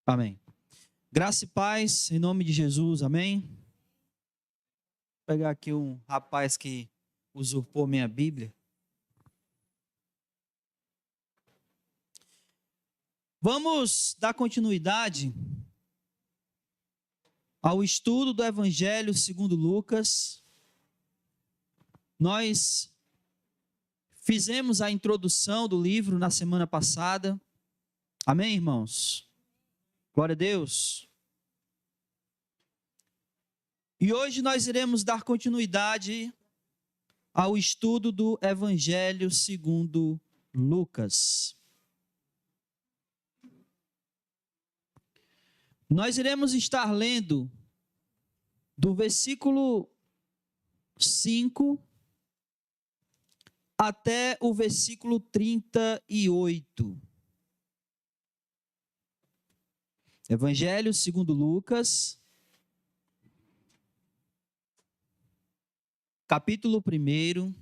Amém. Graça e paz, em nome de Jesus, amém. Vou pegar aqui um rapaz que usurpou minha Bíblia. Vamos dar continuidade ao estudo do Evangelho segundo Lucas. Nós fizemos a introdução do livro na semana passada. Amém, irmãos? Glória a Deus. E hoje nós iremos dar continuidade ao estudo do Evangelho segundo Lucas. Nós iremos estar lendo do versículo 5 até o versículo 38. Evangelho segundo Lucas, capítulo 1,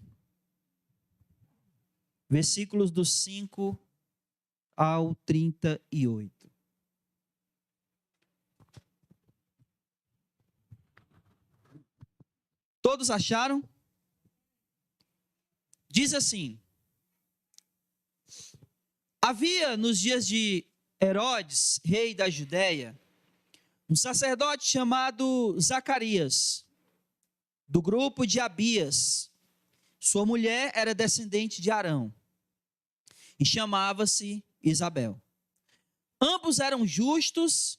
versículos do 5 ao 38. Todos acharam? Diz assim: havia nos dias de Herodes, rei da Judéia, um sacerdote chamado Zacarias, do grupo de Abias. Sua mulher era descendente de Arão e chamava-se Isabel. Ambos eram justos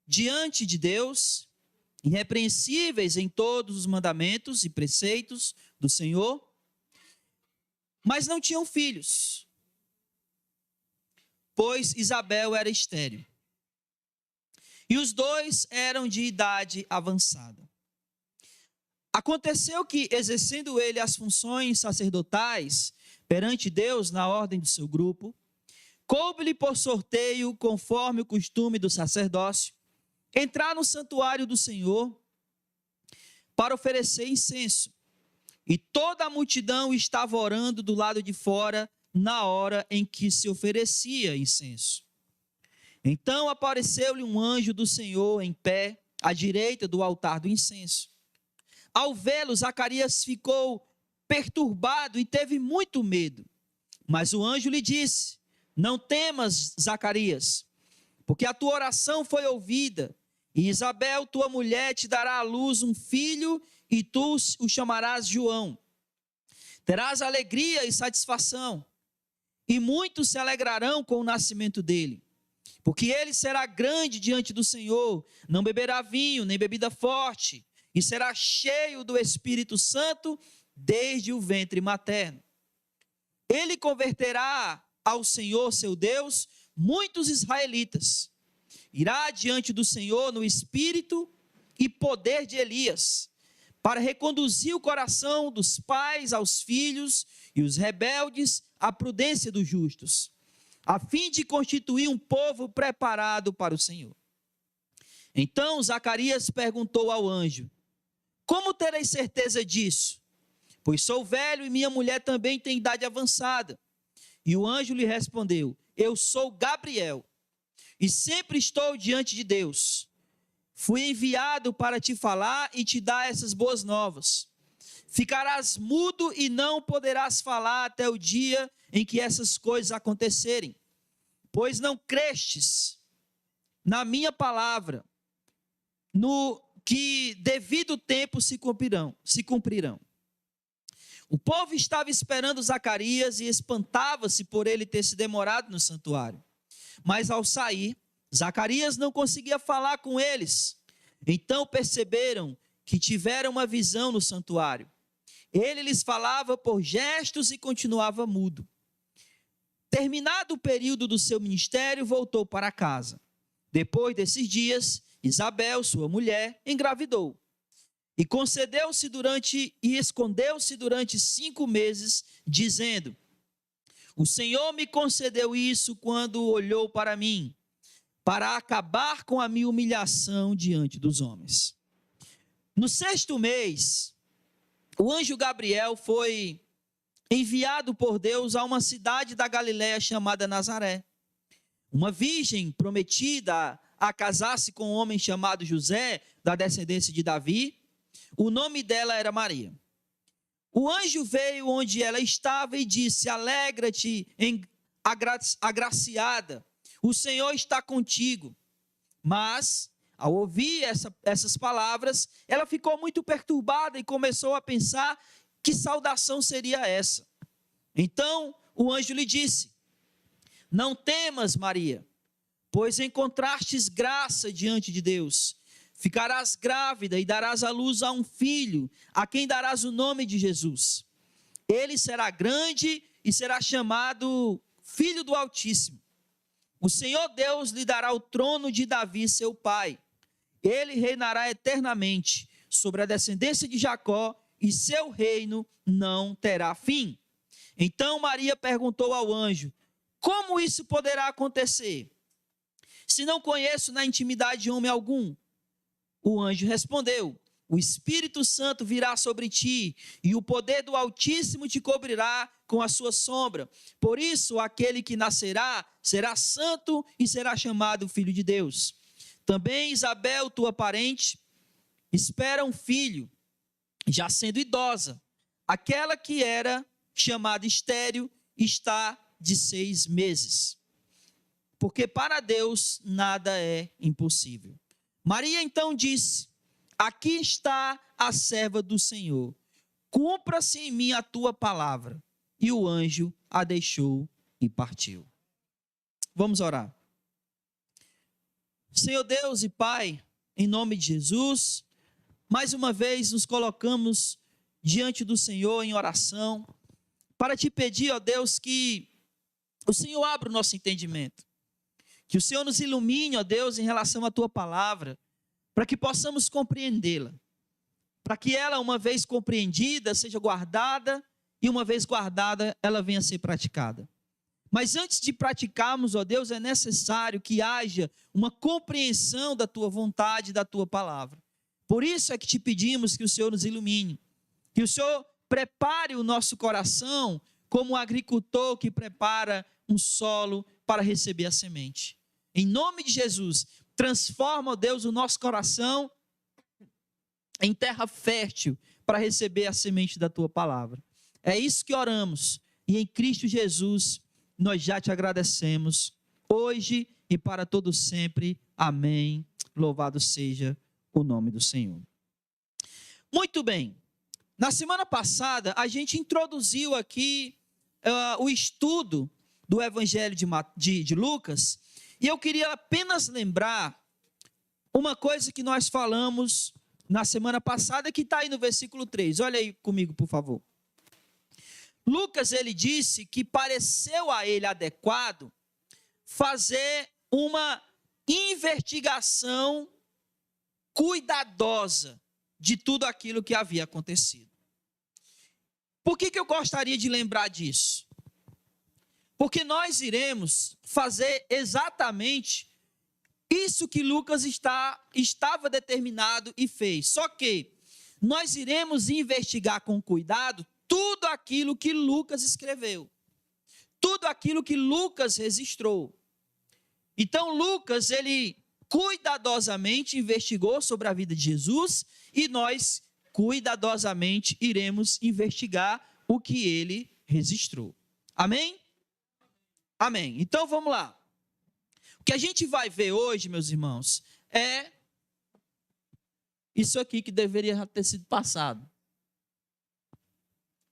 diante de Deus, irrepreensíveis em todos os mandamentos e preceitos do Senhor, mas não tinham filhos, pois Isabel era estéril. E os dois eram de idade avançada. Aconteceu que, exercendo ele as funções sacerdotais perante Deus na ordem do seu grupo, coube-lhe por sorteio, conforme o costume do sacerdócio, entrar no santuário do Senhor para oferecer incenso. E toda a multidão estava orando do lado de fora na hora em que se oferecia incenso. Então apareceu-lhe um anjo do Senhor em pé à direita do altar do incenso. Ao vê-lo, Zacarias ficou perturbado e teve muito medo. Mas o anjo lhe disse: não temas, Zacarias, porque a tua oração foi ouvida, e Isabel, tua mulher, te dará à luz um filho, e tu o chamarás João. Terás alegria e satisfação, e muitos se alegrarão com o nascimento dele, porque ele será grande diante do Senhor, não beberá vinho, nem bebida forte, e será cheio do Espírito Santo desde o ventre materno. Ele converterá ao Senhor, seu Deus, muitos israelitas. Irá diante do Senhor no espírito e poder de Elias, para reconduzir o coração dos pais aos filhos e os rebeldes à prudência dos justos, a fim de constituir um povo preparado para o Senhor. Então Zacarias perguntou ao anjo: como terei certeza disso? Pois sou velho e minha mulher também tem idade avançada. E o anjo lhe respondeu: eu sou Gabriel, e sempre estou diante de Deus. Fui enviado para te falar e te dar essas boas novas. Ficarás mudo e não poderás falar até o dia em que essas coisas acontecerem, pois não crestes na minha palavra, no que devido tempo se cumprirão. O povo estava esperando Zacarias e espantava-se por ele ter se demorado no santuário. Mas ao sair, Zacarias não conseguia falar com eles. Então perceberam que tiveram uma visão no santuário. Ele lhes falava por gestos e continuava mudo. Terminado o período do seu ministério, voltou para casa. Depois desses dias, Isabel, sua mulher, engravidou. E escondeu-se durante 5 meses, dizendo: o Senhor me concedeu isso quando olhou para mim, para acabar com a minha humilhação diante dos homens. No 6º mês, o anjo Gabriel foi enviado por Deus a uma cidade da Galiléia chamada Nazaré, uma virgem prometida a casar-se com um homem chamado José, da descendência de Davi. O nome dela era Maria. O anjo veio onde ela estava e disse: alegra-te, agraciada, o Senhor está contigo. Mas, ao ouvir essas palavras, ela ficou muito perturbada e começou a pensar que saudação seria essa. Então o anjo lhe disse: não temas, Maria, pois encontrastes graça diante de Deus. Ficarás grávida e darás à luz a um filho, a quem darás o nome de Jesus. Ele será grande e será chamado Filho do Altíssimo. O Senhor Deus lhe dará o trono de Davi, seu pai. Ele reinará eternamente sobre a descendência de Jacó, e seu reino não terá fim. Então Maria perguntou ao anjo: como isso poderá acontecer, se não conheço na intimidade homem algum? O anjo respondeu: o Espírito Santo virá sobre ti, e o poder do Altíssimo te cobrirá com a sua sombra. Por isso, aquele que nascerá será santo e será chamado Filho de Deus. Também Isabel, tua parente, espera um filho, já sendo idosa. Aquela que era chamada estéril está de 6 meses. Porque para Deus nada é impossível. Maria então disse: aqui está a serva do Senhor, cumpra-se em mim a tua palavra. E o anjo a deixou e partiu. Vamos orar. Senhor Deus e Pai, em nome de Jesus, mais uma vez nos colocamos diante do Senhor em oração, para te pedir, ó Deus, que o Senhor abra o nosso entendimento, que o Senhor nos ilumine, ó Deus, em relação à tua palavra, para que possamos compreendê-la, para que ela, uma vez compreendida, seja guardada, e uma vez guardada, ela venha a ser praticada. Mas antes de praticarmos, ó Deus, é necessário que haja uma compreensão da tua vontade, da tua palavra. Por isso é que te pedimos que o Senhor nos ilumine, que o Senhor prepare o nosso coração como um agricultor que prepara um solo para receber a semente. Em nome de Jesus, transforma, ó Deus, o nosso coração em terra fértil para receber a semente da tua palavra. É isso que oramos, e em Cristo Jesus nós já te agradecemos, hoje e para todo sempre. Amém. Louvado seja o nome do Senhor. Muito bem. Na semana passada, a gente introduziu aqui o estudo do Evangelho de Lucas, e eu queria apenas lembrar uma coisa que nós falamos na semana passada, que está aí no versículo 3. Olha aí comigo, por favor. Lucas, ele disse que pareceu a ele adequado fazer uma investigação cuidadosa de tudo aquilo que havia acontecido. Por que eu gostaria de lembrar disso? Porque nós iremos fazer exatamente isso que Lucas estava determinado e fez. Só que nós iremos investigar com cuidado tudo aquilo que Lucas escreveu, tudo aquilo que Lucas registrou. Então Lucas, ele cuidadosamente investigou sobre a vida de Jesus, e nós cuidadosamente iremos investigar o que ele registrou. Amém? Amém. Então vamos lá. O que a gente vai ver hoje, meus irmãos, é isso aqui que deveria ter sido passado.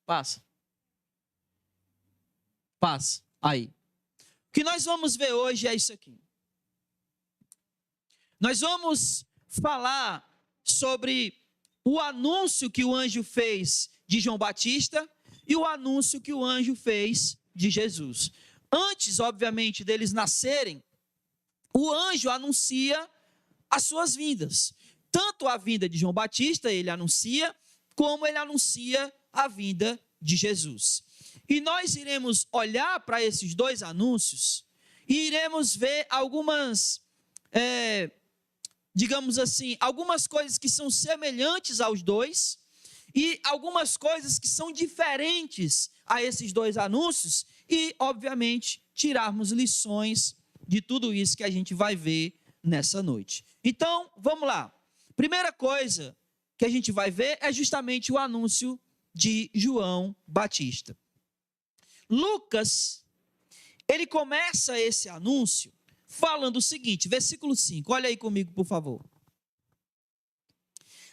Passa. Aí. O que nós vamos ver hoje é isso aqui. Nós vamos falar sobre o anúncio que o anjo fez de João Batista e o anúncio que o anjo fez de Jesus. Antes, obviamente, deles nascerem, o anjo anuncia as suas vindas. Tanto a vinda de João Batista, ele anuncia, como ele anuncia a vinda de Jesus. E nós iremos olhar para esses dois anúncios e iremos ver algumas, digamos assim, algumas coisas que são semelhantes aos dois e algumas coisas que são diferentes a esses dois anúncios e, obviamente, tirarmos lições de tudo isso que a gente vai ver nessa noite. Então, vamos lá. Primeira coisa que a gente vai ver é justamente o anúncio de João Batista. Lucas, ele começa esse anúncio falando o seguinte, versículo 5, olha aí comigo, por favor.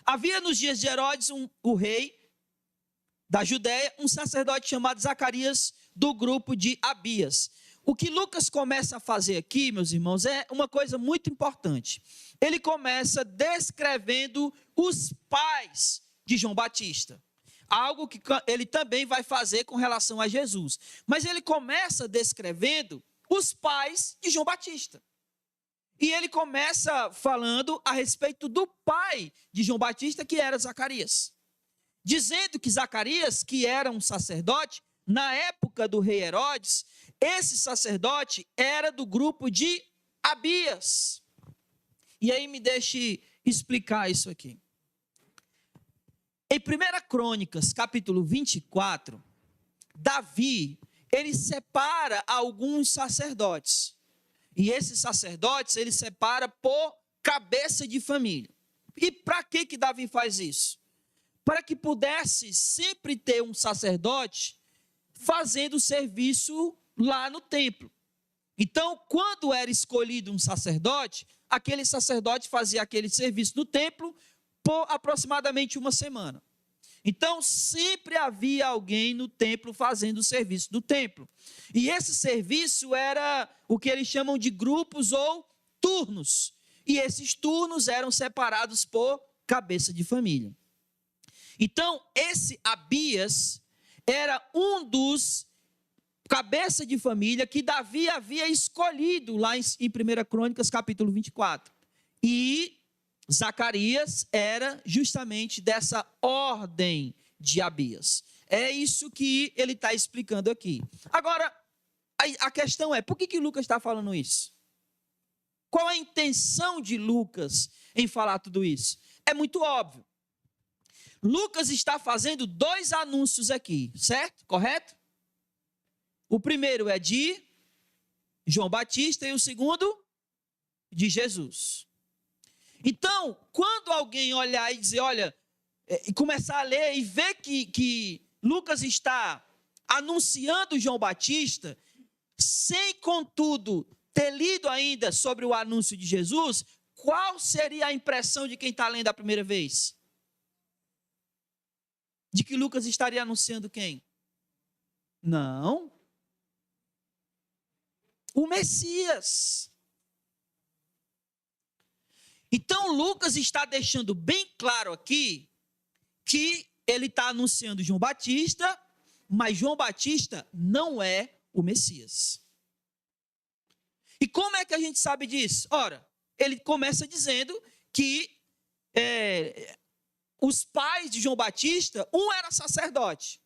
Havia nos dias de Herodes, o rei da Judéia, um sacerdote chamado Zacarias, do grupo de Abias. O que Lucas começa a fazer aqui, meus irmãos, é uma coisa muito importante. Ele começa descrevendo os pais de João Batista. Algo que ele também vai fazer com relação a Jesus. Mas ele começa descrevendo os pais de João Batista. E ele começa falando a respeito do pai de João Batista, que era Zacarias. Dizendo que Zacarias, que era um sacerdote, na época do rei Herodes, esse sacerdote era do grupo de Abias. E aí me deixe explicar isso aqui. Em 1 Crônicas, capítulo 24, Davi, ele separa alguns sacerdotes. E esses sacerdotes, ele separa por cabeça de família. E para que Davi faz isso? Para que pudesse sempre ter um sacerdote fazendo serviço lá no templo. Então, quando era escolhido um sacerdote, aquele sacerdote fazia aquele serviço no templo por aproximadamente uma semana. Então, sempre havia alguém no templo fazendo o serviço do templo. E esse serviço era o que eles chamam de grupos ou turnos. E esses turnos eram separados por cabeça de família. Então, esse Abias era um dos cabeça de família que Davi havia escolhido lá em 1 Crônicas, capítulo 24. E Zacarias era justamente dessa ordem de Abias. É isso que ele está explicando aqui. Agora, a questão é, por que Lucas está falando isso? Qual a intenção de Lucas em falar tudo isso? É muito óbvio. Lucas está fazendo dois anúncios aqui, certo? Correto? O primeiro é de João Batista e o segundo de Jesus. Então, quando alguém olhar e dizer, olha, e começar a ler e ver que Lucas está anunciando João Batista, sem, contudo, ter lido ainda sobre o anúncio de Jesus, qual seria a impressão de quem está lendo a primeira vez? De que Lucas estaria anunciando quem? Não. O Messias. Então, Lucas está deixando bem claro aqui que ele está anunciando João Batista, mas João Batista não é o Messias. E como é que a gente sabe disso? Ora, ele começa dizendo que os pais de João Batista, um era sacerdote,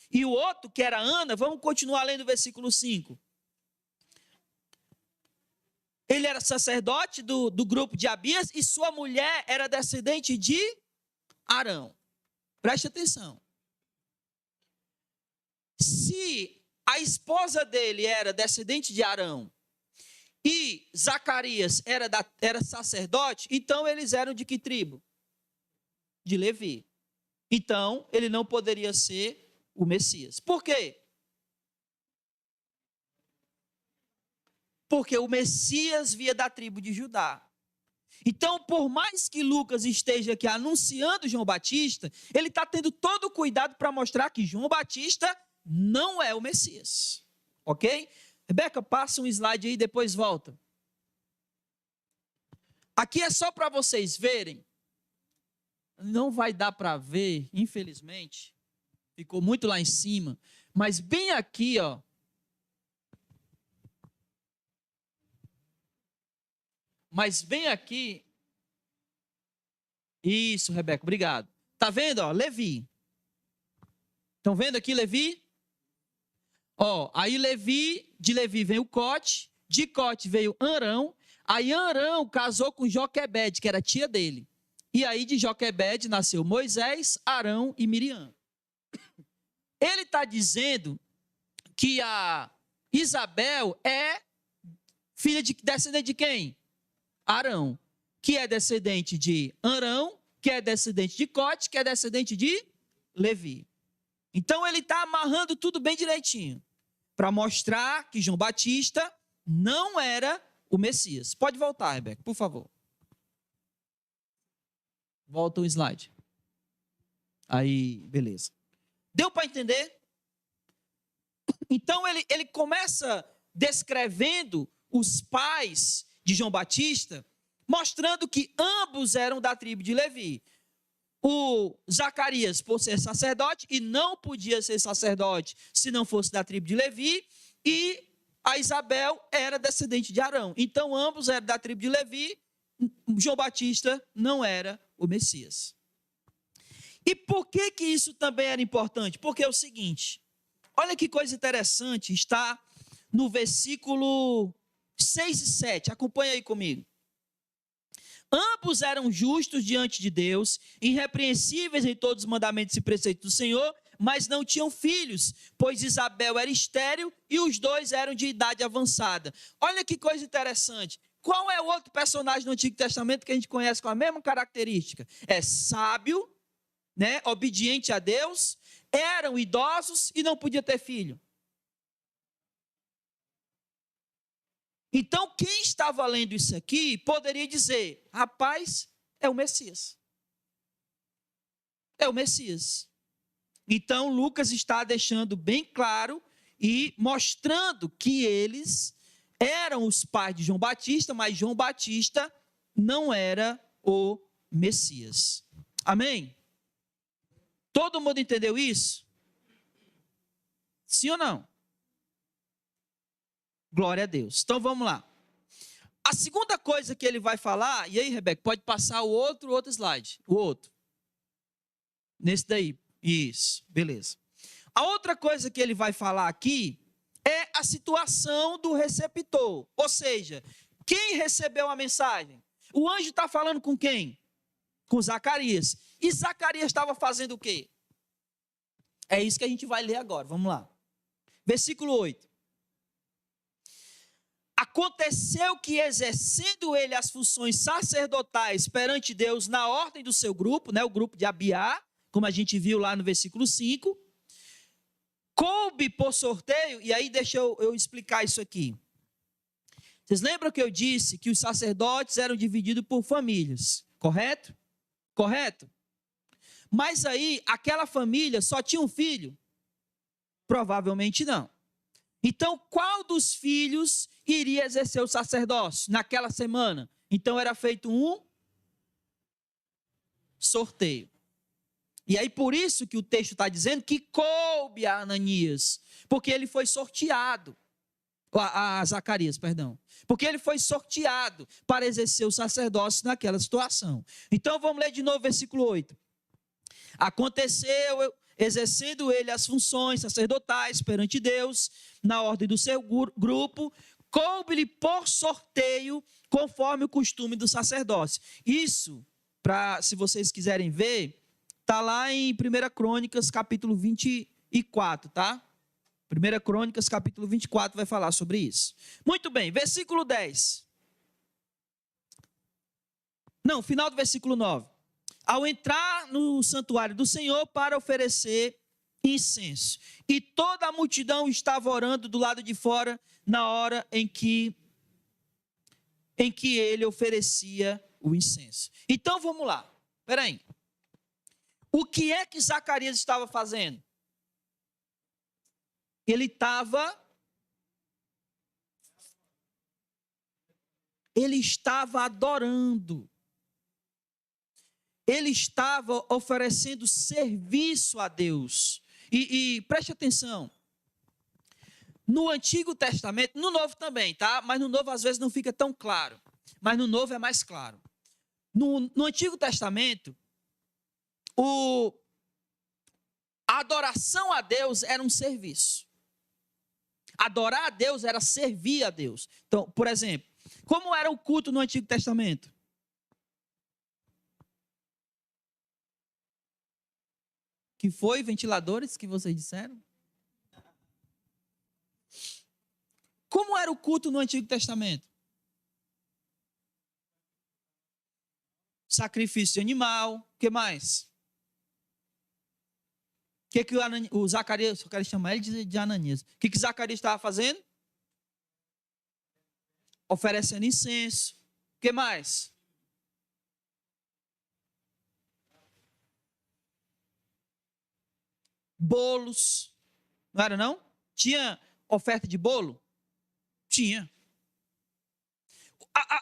e o outro, que era Ana, vamos continuar lendo o versículo 5. Ele era sacerdote do grupo de Abias e sua mulher era descendente de Arão. Preste atenção. Se a esposa dele era descendente de Arão e Zacarias era sacerdote, então eles eram de que tribo? De Levi. Então, ele não poderia ser o Messias. Por quê? Porque o Messias via da tribo de Judá. Então, por mais que Lucas esteja aqui anunciando João Batista, ele está tendo todo o cuidado para mostrar que João Batista não é o Messias. Ok? Rebeca, passa um slide aí e depois volta. Aqui é só para vocês verem. Não vai dar para ver, infelizmente. Ficou muito lá em cima. Mas bem aqui, ó. Mas bem aqui. Isso, Rebeca, obrigado. Tá vendo, ó, Levi. Estão vendo aqui Levi? Ó, aí de Levi vem o Cote, de Cote veio Arão, aí Arão casou com Joquebede, que era tia dele. E aí de Joquebede nasceu Moisés, Arão e Miriam. Ele está dizendo que a Isabel é descendente de quem? Arão, que é descendente de Arão, que é descendente de Cote, que é descendente de Levi. Então ele está amarrando tudo bem direitinho, para mostrar que João Batista não era o Messias. Pode voltar, Rebeca, por favor. Volta o slide. Aí, beleza. Deu para entender? Então ele começa descrevendo os pais de João Batista, mostrando que ambos eram da tribo de Levi. O Zacarias, por ser sacerdote, e não podia ser sacerdote se não fosse da tribo de Levi, e a Isabel era descendente de Arão. Então, ambos eram da tribo de Levi. João Batista não era o Messias. E por que isso também era importante? Porque é o seguinte, olha que coisa interessante, está no versículo 6 e 7, acompanha aí comigo. Ambos eram justos diante de Deus, irrepreensíveis em todos os mandamentos e preceitos do Senhor, mas não tinham filhos, pois Isabel era estéril e os dois eram de idade avançada. Olha que coisa interessante. Qual é o outro personagem do Antigo Testamento que a gente conhece com a mesma característica? É sábio, né, obediente a Deus, eram idosos e não podia ter filho. Então, quem estava lendo isso aqui poderia dizer, rapaz, é o Messias. É o Messias. Então, Lucas está deixando bem claro e mostrando que eles eram os pais de João Batista, mas João Batista não era o Messias. Amém? Todo mundo entendeu isso? Sim ou não? Glória a Deus. Então vamos lá. A segunda coisa que ele vai falar, e aí, Rebeca, pode passar o outro slide. O outro. Nesse daí. Isso, beleza. A outra coisa que ele vai falar aqui é a situação do receptor. Ou seja, quem recebeu a mensagem? O anjo está falando com quem? Com Zacarias. E Zacarias estava fazendo o quê? É isso que a gente vai ler agora. Vamos lá. Versículo 8. Aconteceu que, exercendo ele as funções sacerdotais perante Deus na ordem do seu grupo, né, o grupo de Abiá, como a gente viu lá no versículo 5, coube por sorteio, e aí deixa eu explicar isso aqui. Vocês lembram que eu disse que os sacerdotes eram divididos por famílias, correto? Correto? Mas aí, aquela família só tinha um filho? Provavelmente não. Então, qual dos filhos iria exercer o sacerdócio naquela semana? Então, era feito um sorteio. E aí, por isso que o texto está dizendo que coube a Ananias, porque ele foi sorteado, a Zacarias, perdão, porque ele foi sorteado para exercer o sacerdócio naquela situação. Então, vamos ler de novo o versículo 8. Aconteceu, exercendo ele as funções sacerdotais perante Deus, na ordem do seu grupo, coube-lhe por sorteio, conforme o costume do sacerdócio. Isso, se vocês quiserem ver, está lá em 1 Crônicas, capítulo 24, tá? 1 Crônicas, capítulo 24, vai falar sobre isso. Muito bem, versículo 10. Não, final do versículo 9. Ao entrar no santuário do Senhor para oferecer incenso. E toda a multidão estava orando do lado de fora na hora em que ele oferecia o incenso. Então vamos lá. Espera aí. O que é que Zacarias estava fazendo? Ele estava adorando. Ele estava oferecendo serviço a Deus. E preste atenção. No Antigo Testamento, no Novo também, tá? Mas no Novo às vezes não fica tão claro. Mas no Novo é mais claro. No Antigo Testamento, a adoração a Deus era um serviço. Adorar a Deus era servir a Deus. Então, por exemplo, como era o culto no Antigo Testamento? Que foi ventiladores que vocês disseram? Como era o culto no Antigo Testamento? Sacrifício de animal, o que mais? O que o Zacarias, eu quero chamar ele de Ananias. O que Zacarias estava fazendo? Oferecendo incenso. O que mais? Bolos. Não era não? Tinha oferta de bolo? Tinha.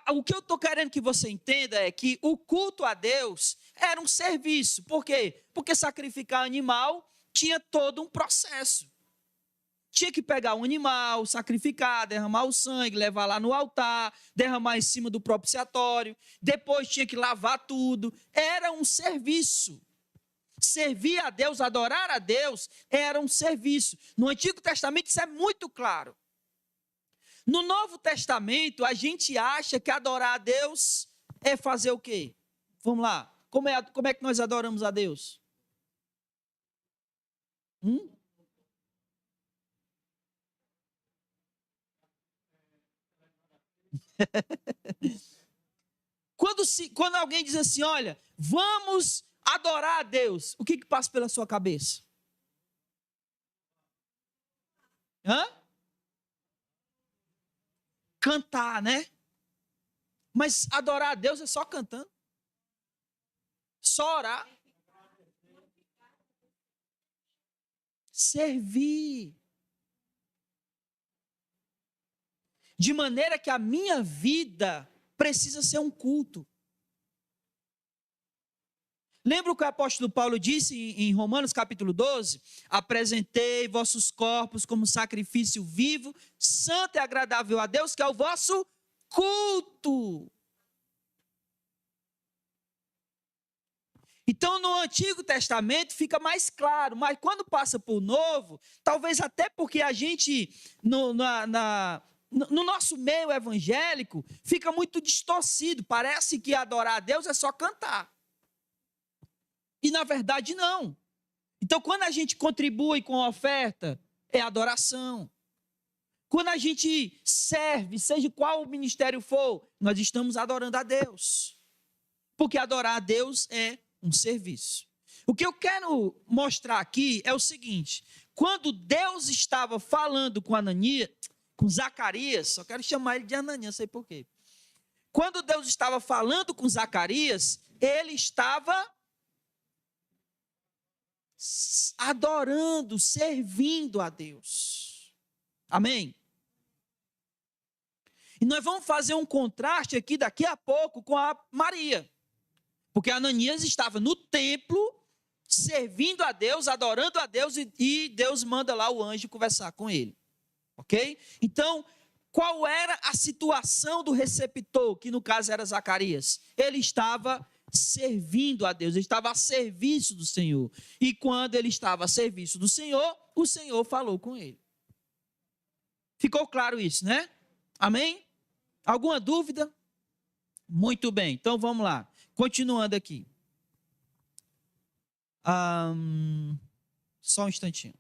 O que eu estou querendo que você entenda é que o culto a Deus era um serviço. Por quê? Porque sacrificar animal tinha todo um processo. Tinha que pegar um animal, sacrificar, derramar o sangue, levar lá no altar, derramar em cima do propiciatório. Depois tinha que lavar tudo. Era um serviço. Servir a Deus, adorar a Deus, era um serviço. No Antigo Testamento isso é muito claro. No Novo Testamento, a gente acha que adorar a Deus é fazer o quê? Vamos lá. Como é que nós adoramos a Deus? Quando alguém diz assim, olha, vamos adorar a Deus, o que passa pela sua cabeça? Cantar, né? Mas adorar a Deus é só cantando. Só orar. Servir. De maneira que a minha vida precisa ser um culto. Lembra o que o apóstolo Paulo disse em Romanos capítulo 12? Apresentei vossos corpos como sacrifício vivo, santo e agradável a Deus, que é o vosso culto. Então, no Antigo Testamento fica mais claro, mas quando passa para o Novo, talvez até porque a gente, no nosso meio evangélico, fica muito distorcido. Parece que adorar a Deus é só cantar. E, na verdade, não. Então, quando a gente contribui com a oferta, é adoração. Quando a gente serve, seja qual o ministério for, nós estamos adorando a Deus. Porque adorar a Deus é um serviço. O que eu quero mostrar aqui é o seguinte: quando Deus estava falando com Zacarias, só quero chamar ele de Ananias, não sei porquê. Quando Deus estava falando com Zacarias, ele estava adorando, servindo a Deus. Amém? E nós vamos fazer um contraste aqui daqui a pouco com a Maria. Porque Ananias estava no templo, servindo a Deus, adorando a Deus, e Deus manda lá o anjo conversar com ele. Ok? Então, qual era a situação do receptor, que no caso era Zacarias? Ele estava servindo a Deus, ele estava a serviço do Senhor. E quando ele estava a serviço do Senhor, o Senhor falou com ele. Ficou claro isso, né? Amém? Alguma dúvida? Muito bem, então vamos lá. Continuando aqui. Só um instantinho.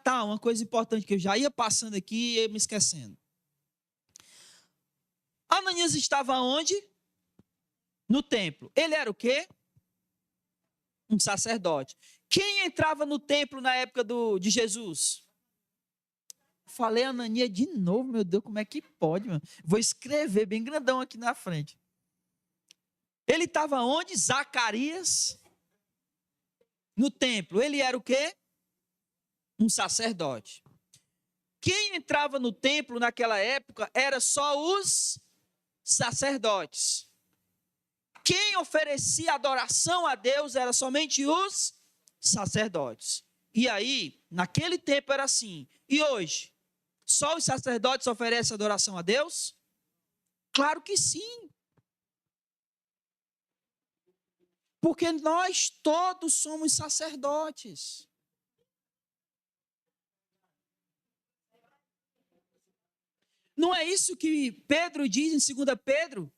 Tá, uma coisa importante que eu já ia passando aqui e me esquecendo. Ananias estava onde? No templo. Ele era o quê? Um sacerdote. Quem entrava no templo na época de Jesus? Falei Ananias de novo, meu Deus, como é que pode, mano? Vou escrever bem grandão aqui na frente. Ele estava onde? Zacarias, no templo. Ele era o quê? Um sacerdote. Quem entrava no templo naquela época era só os sacerdotes. Quem oferecia adoração a Deus era somente os sacerdotes. E aí, naquele tempo era assim. E hoje? Só os sacerdotes oferecem adoração a Deus? Claro que sim. Porque nós todos somos sacerdotes. Não é isso que Pedro diz em 2 Pedro,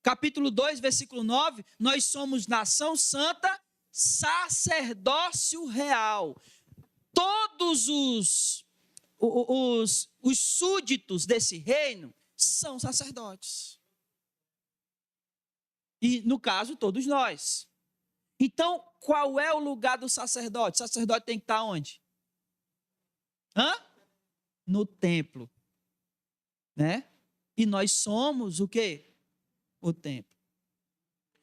capítulo 2, versículo 9? Nós somos nação santa, sacerdócio real. todos os súditos desse reino são sacerdotes. E, no caso, todos nós. Então, qual é o lugar do sacerdote? O sacerdote tem que estar onde? No templo. Né? E nós somos o quê? O templo.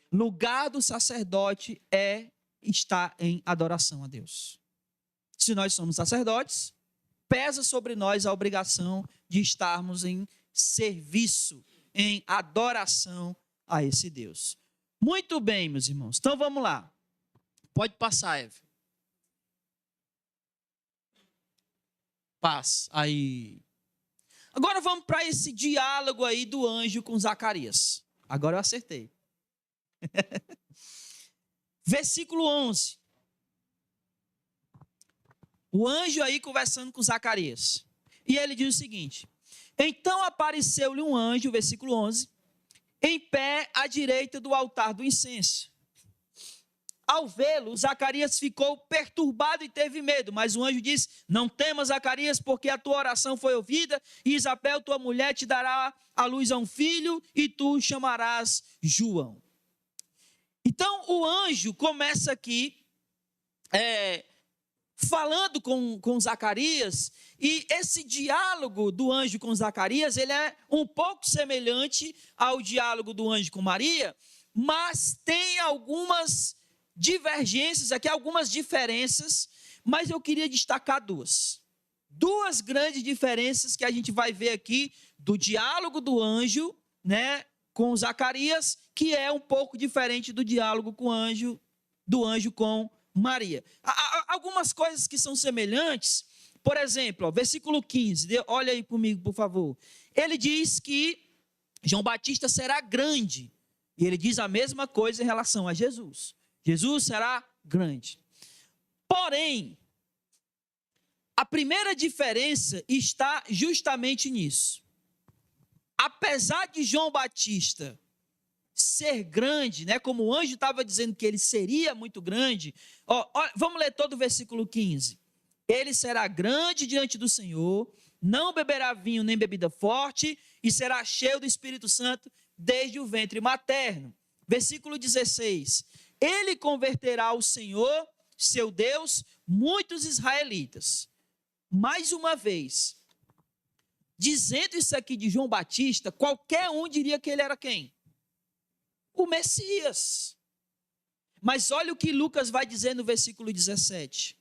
Lugar do sacerdote é estar em adoração a Deus. Se nós somos sacerdotes, pesa sobre nós a obrigação de estarmos em serviço, em adoração a esse Deus. Muito bem, meus irmãos. Então vamos lá. Pode passar, Eve. Passa. Aí. Agora vamos para esse diálogo aí do anjo com Zacarias. Agora eu acertei. Versículo 11. O anjo aí conversando com Zacarias. E ele diz o seguinte: então apareceu-lhe um anjo, versículo 11, em pé à direita do altar do incenso. Ao vê-lo, Zacarias ficou perturbado e teve medo, mas o anjo disse: não temas, Zacarias, porque a tua oração foi ouvida, e Isabel, tua mulher, te dará à luz a um filho, e tu o chamarás João. Então, o anjo começa aqui falando com Zacarias, e esse diálogo do anjo com Zacarias, ele é um pouco semelhante ao diálogo do anjo com Maria, mas tem algumas divergências aqui, algumas diferenças, mas eu queria destacar duas. Duas grandes diferenças que a gente vai ver aqui do diálogo do anjo, né, com Zacarias, que é um pouco diferente do diálogo do anjo com Maria. Algumas coisas que são semelhantes, por exemplo, versículo 15, olha aí comigo, por favor. Ele diz que João Batista será grande, e ele diz a mesma coisa em relação a Jesus. Jesus será grande. Porém, a primeira diferença está justamente nisso. Apesar de João Batista ser grande, né, como o anjo estava dizendo que ele seria muito grande, vamos ler todo o versículo 15. Ele será grande diante do Senhor, não beberá vinho nem bebida forte, e será cheio do Espírito Santo desde o ventre materno. Versículo 16. Ele converterá ao Senhor, seu Deus, muitos israelitas. Mais uma vez, dizendo isso aqui de João Batista, qualquer um diria que ele era quem? O Messias. Mas olha o que Lucas vai dizer no versículo 17.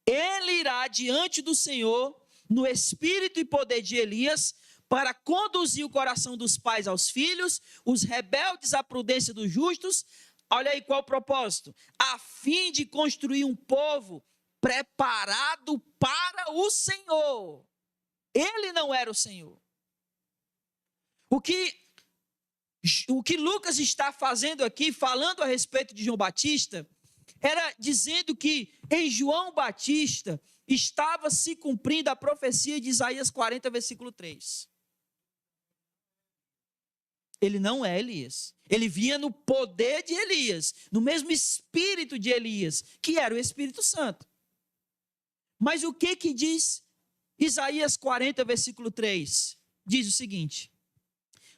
Ele irá diante do Senhor no espírito e poder de Elias, para conduzir o coração dos pais aos filhos, os rebeldes à prudência dos justos. Olha aí qual o propósito: a fim de construir um povo preparado para o Senhor. Ele não era o Senhor. O que Lucas está fazendo aqui, falando a respeito de João Batista, era dizendo que em João Batista estava se cumprindo a profecia de Isaías 40, versículo 3. Ele não é Elias. Ele vinha no poder de Elias, no mesmo espírito de Elias, que era o Espírito Santo. Mas o que diz Isaías 40, versículo 3? Diz o seguinte: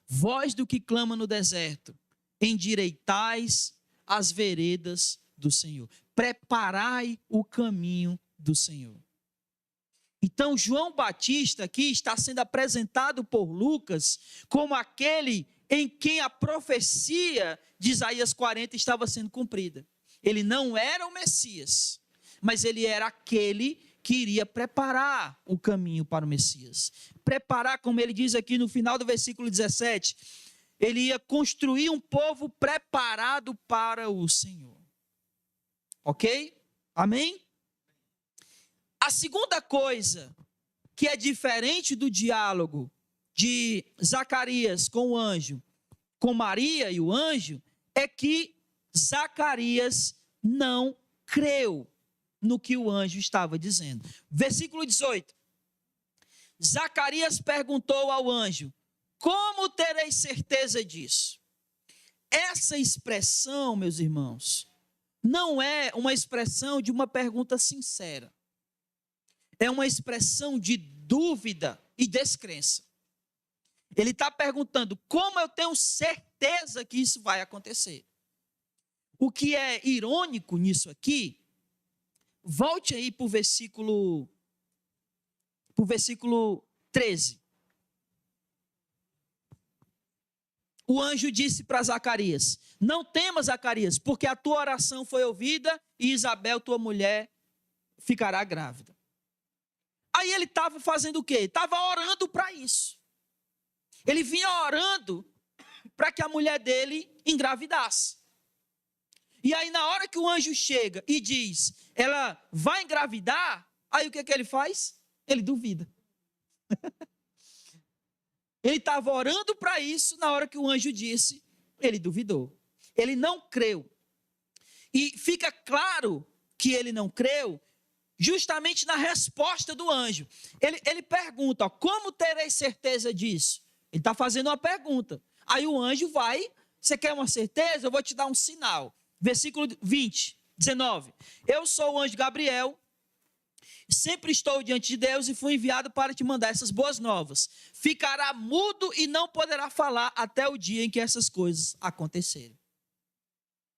voz do que clama no deserto, endireitais as veredas do Senhor, preparai o caminho do Senhor. Então, João Batista aqui está sendo apresentado por Lucas como aquele em quem a profecia de Isaías 40 estava sendo cumprida. Ele não era o Messias, mas ele era aquele que iria preparar o caminho para o Messias. Preparar, como ele diz aqui no final do versículo 17, ele ia construir um povo preparado para o Senhor. Ok? Amém? A segunda coisa que é diferente do diálogo de Zacarias com o anjo, com Maria e o anjo, é que Zacarias não creu no que o anjo estava dizendo. Versículo 18. Zacarias perguntou ao anjo: como terei certeza disso? Essa expressão, meus irmãos, não é uma expressão de uma pergunta sincera. é uma expressão de dúvida e descrença. Ele está perguntando, como eu tenho certeza que isso vai acontecer? O que é irônico nisso aqui, volte aí para o versículo 13. O anjo disse para Zacarias, não temas, Zacarias, porque a tua oração foi ouvida e Isabel, tua mulher, ficará grávida. Aí ele estava fazendo o quê? Estava orando para isso. Ele vinha orando para que a mulher dele engravidasse. E aí na hora que o anjo chega e diz, ela vai engravidar, aí o que ele faz? Ele duvida. Ele estava orando para isso, na hora que o anjo disse, ele duvidou. Ele não creu. E fica claro que ele não creu, justamente na resposta do anjo. Ele pergunta, como terei certeza disso? Ele está fazendo uma pergunta. Aí o anjo vai, você quer uma certeza? Eu vou te dar um sinal. Versículo 19. Eu sou o anjo Gabriel, sempre estou diante de Deus e fui enviado para te mandar essas boas novas. Ficará mudo e não poderá falar até o dia em que essas coisas acontecerem.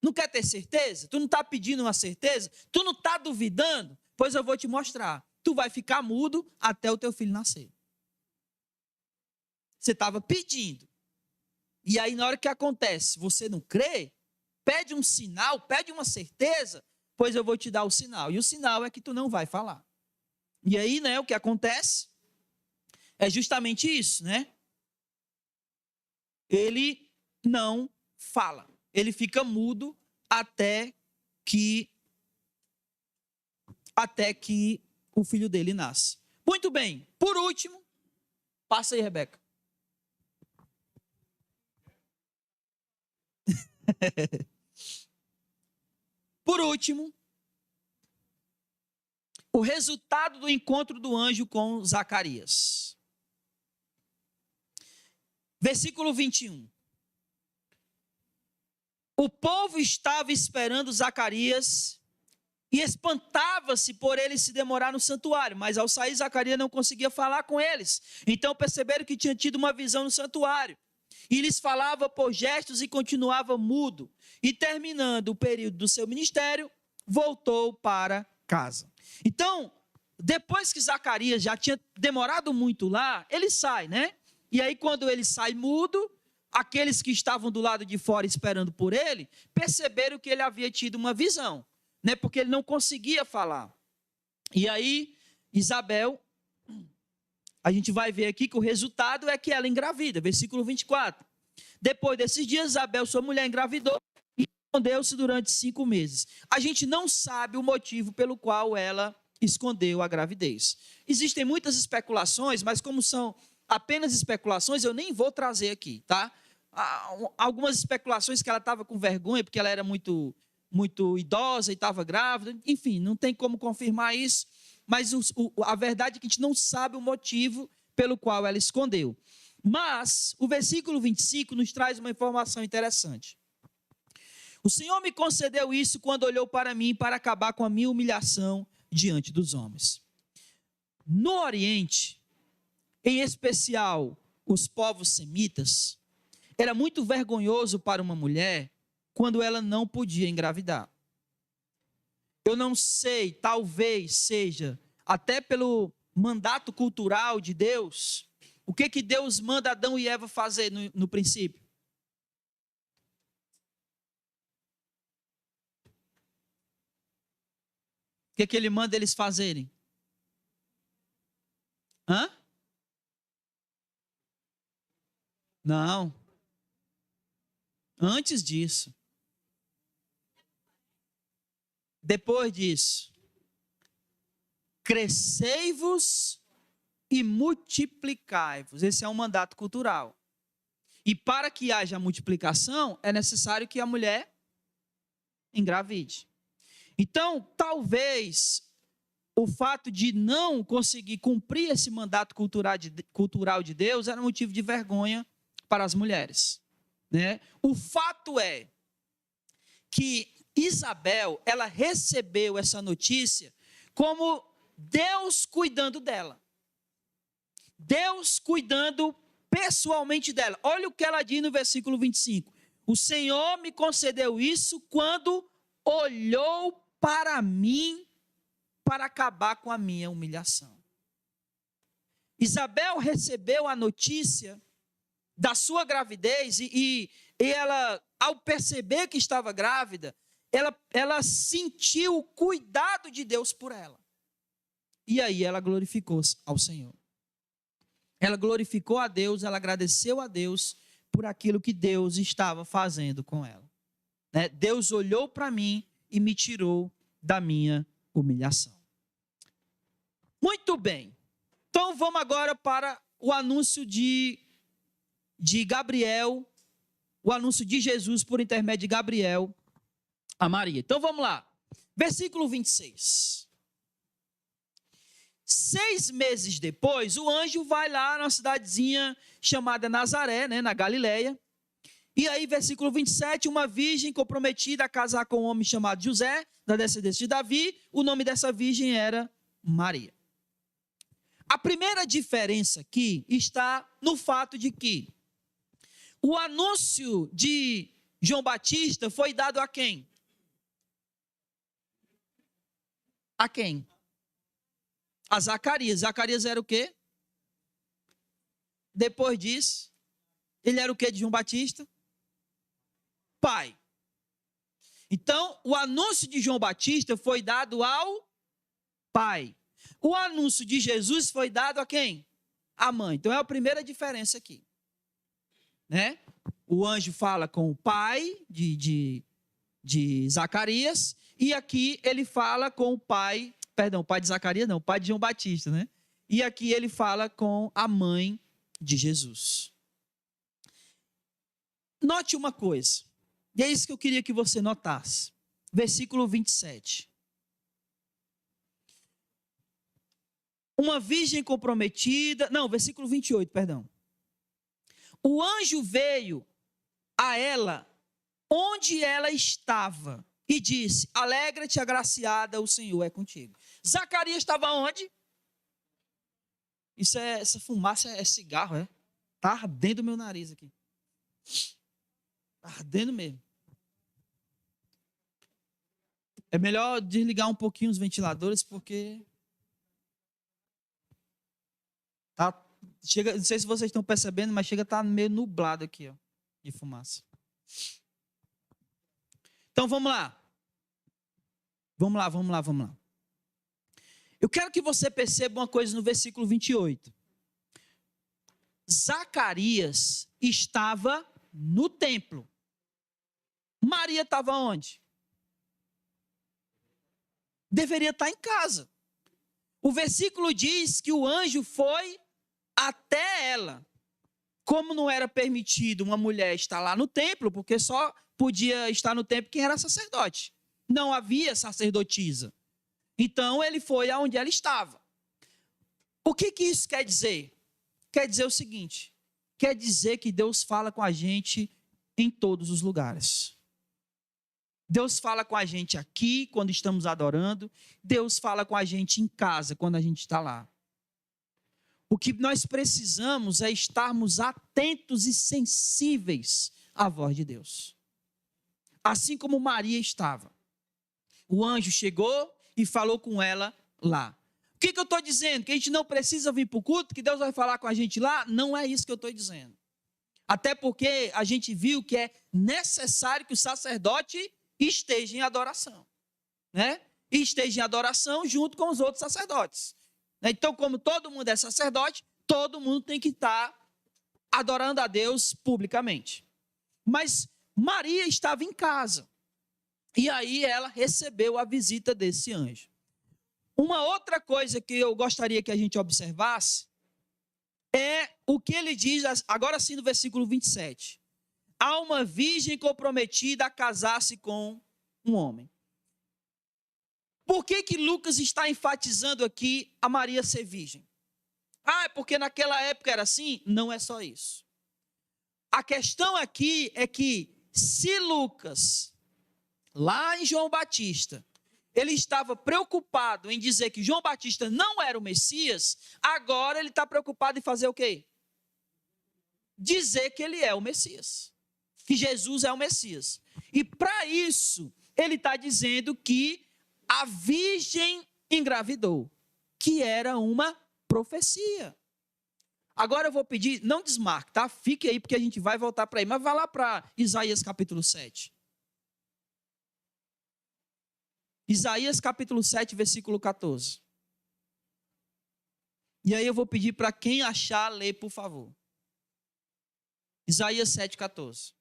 Não quer ter certeza? Tu não está pedindo uma certeza? Tu não está duvidando? Pois eu vou te mostrar. Tu vai ficar mudo até o teu filho nascer. Você estava pedindo. E aí na hora que acontece, você não crê? Pede um sinal, pede uma certeza, pois eu vou te dar o sinal. E o sinal é que tu não vai falar. E aí, né, o que acontece é justamente isso, né? Ele não fala. Ele fica mudo até que o filho dele nasce. Muito bem. Por último, passa aí, Rebeca. Por último, o resultado do encontro do anjo com Zacarias. Versículo 21. O povo estava esperando Zacarias e espantava-se por ele se demorar no santuário, mas ao sair Zacarias não conseguia falar com eles. Então perceberam que tinha tido uma visão no santuário. E lhes falava por gestos e continuava mudo. E terminando o período do seu ministério, voltou para casa. Então, depois que Zacarias já tinha demorado muito lá, ele sai, né? E aí quando ele sai mudo, aqueles que estavam do lado de fora esperando por ele, perceberam que ele havia tido uma visão, né? Porque ele não conseguia falar. E aí, Isabel, a gente vai ver aqui que o resultado é que ela engravida, versículo 24. Depois desses dias, Isabel, sua mulher, engravidou e escondeu-se durante 5 meses. A gente não sabe o motivo pelo qual ela escondeu a gravidez. Existem muitas especulações, mas como são apenas especulações, eu nem vou trazer aqui, tá? Algumas especulações que ela estava com vergonha, porque ela era muito idosa e estava grávida, enfim, não tem como confirmar isso, mas a verdade é que a gente não sabe o motivo pelo qual ela escondeu. Mas o versículo 25 nos traz uma informação interessante. O Senhor me concedeu isso quando olhou para mim para acabar com a minha humilhação diante dos homens. No Oriente, em especial os povos semitas, era muito vergonhoso para uma mulher quando ela não podia engravidar. Eu não sei, talvez seja, até pelo mandato cultural de Deus, o que Deus manda Adão e Eva fazer no princípio? O que ele manda eles fazerem? Hã? Não. Antes disso. Depois disso. Crescei-vos e multiplicai-vos. Esse é um mandato cultural. E para que haja multiplicação, é necessário que a mulher engravide. Então, talvez o fato de não conseguir cumprir esse mandato cultural de Deus era motivo de vergonha para as mulheres, né? O fato é que Isabel, ela recebeu essa notícia como Deus cuidando dela. Deus cuidando pessoalmente dela. Olha o que ela diz no versículo 25. O Senhor me concedeu isso quando olhou para mim para acabar com a minha humilhação. Isabel recebeu a notícia da sua gravidez e ela, ao perceber que estava grávida, ela sentiu o cuidado de Deus por ela. E aí ela glorificou ao Senhor. Ela glorificou a Deus, ela agradeceu a Deus por aquilo que Deus estava fazendo com ela. Deus olhou para mim e me tirou da minha humilhação. Muito bem. Então vamos agora para o anúncio de Gabriel, o anúncio de Jesus por intermédio de Gabriel a Maria. Então vamos lá. Versículo 26. 6 meses depois, o anjo vai lá na cidadezinha chamada Nazaré, na Galileia. E aí, versículo 27, uma virgem comprometida a casar com um homem chamado José, da descendência de Davi. O nome dessa virgem era Maria. A primeira diferença aqui está no fato de que o anúncio de João Batista foi dado a quem? A quem? A Zacarias. Zacarias era o quê? Depois disso, ele era o quê de João Batista? Pai. Então, o anúncio de João Batista foi dado ao pai. O anúncio de Jesus foi dado a quem? A mãe. Então, é a primeira diferença aqui. O anjo fala com o pai de Zacarias, e aqui ele fala com o pai de Zacarias não, o pai de João Batista, E aqui ele fala com a mãe de Jesus. Note uma coisa, e é isso que eu queria que você notasse. Versículo 27. Uma virgem comprometida, versículo 28, perdão. O anjo veio a ela onde ela estava e disse: alegra-te, agraciada, o Senhor é contigo. Zacarias estava onde? Essa fumaça é cigarro, é? Está ardendo o meu nariz aqui. Está ardendo mesmo. É melhor desligar um pouquinho os ventiladores, porque não sei se vocês estão percebendo, mas chega a estar meio nublado aqui, de fumaça. Então vamos lá. Vamos lá. Eu quero que você perceba uma coisa no versículo 28. Zacarias estava no templo. Maria estava onde? Deveria estar em casa. O versículo diz que o anjo foi até ela. Como não era permitido uma mulher estar lá no templo, porque só podia estar no templo quem era sacerdote. Não havia sacerdotisa. Então, ele foi aonde ela estava. O que isso quer dizer? Quer dizer o seguinte: quer dizer que Deus fala com a gente em todos os lugares. Deus fala com a gente aqui, quando estamos adorando. Deus fala com a gente em casa, quando a gente está lá. O que nós precisamos é estarmos atentos e sensíveis à voz de Deus. Assim como Maria estava. O anjo chegou e falou com ela lá. O que eu estou dizendo? Que a gente não precisa vir para o culto, que Deus vai falar com a gente lá? Não é isso que eu estou dizendo. Até porque a gente viu que é necessário que o sacerdote esteja em adoração. E esteja em adoração junto com os outros sacerdotes. Então, como todo mundo é sacerdote, todo mundo tem que estar adorando a Deus publicamente. Mas Maria estava em casa. E aí ela recebeu a visita desse anjo. Uma outra coisa que eu gostaria que a gente observasse é o que ele diz, agora sim no versículo 27. Há uma virgem comprometida a casar-se com um homem. Por que Lucas está enfatizando aqui a Maria ser virgem? É porque naquela época era assim? Não é só isso. A questão aqui é que se Lucas, lá em João Batista, ele estava preocupado em dizer que João Batista não era o Messias, agora ele está preocupado em fazer o quê? Dizer que ele é o Messias, que Jesus é o Messias. E para isso, ele está dizendo que a virgem engravidou, que era uma profecia. Agora eu vou pedir, não desmarque, tá? Fique aí porque a gente vai voltar para aí, mas vá lá para Isaías capítulo 7. Isaías capítulo 7, versículo 14. E aí eu vou pedir para quem achar, ler, por favor. Isaías 7, 14.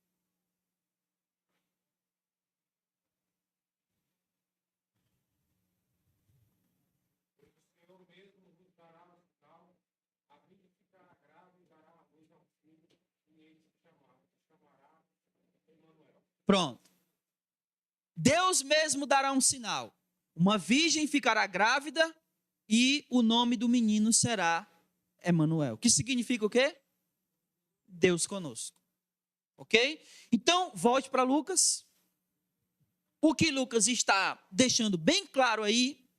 Pronto. Deus mesmo dará um sinal. Uma virgem ficará grávida e o nome do menino será Emanuel. Que significa o quê? Deus conosco. Ok? Então, volte para Lucas. O que Lucas está deixando bem claro aí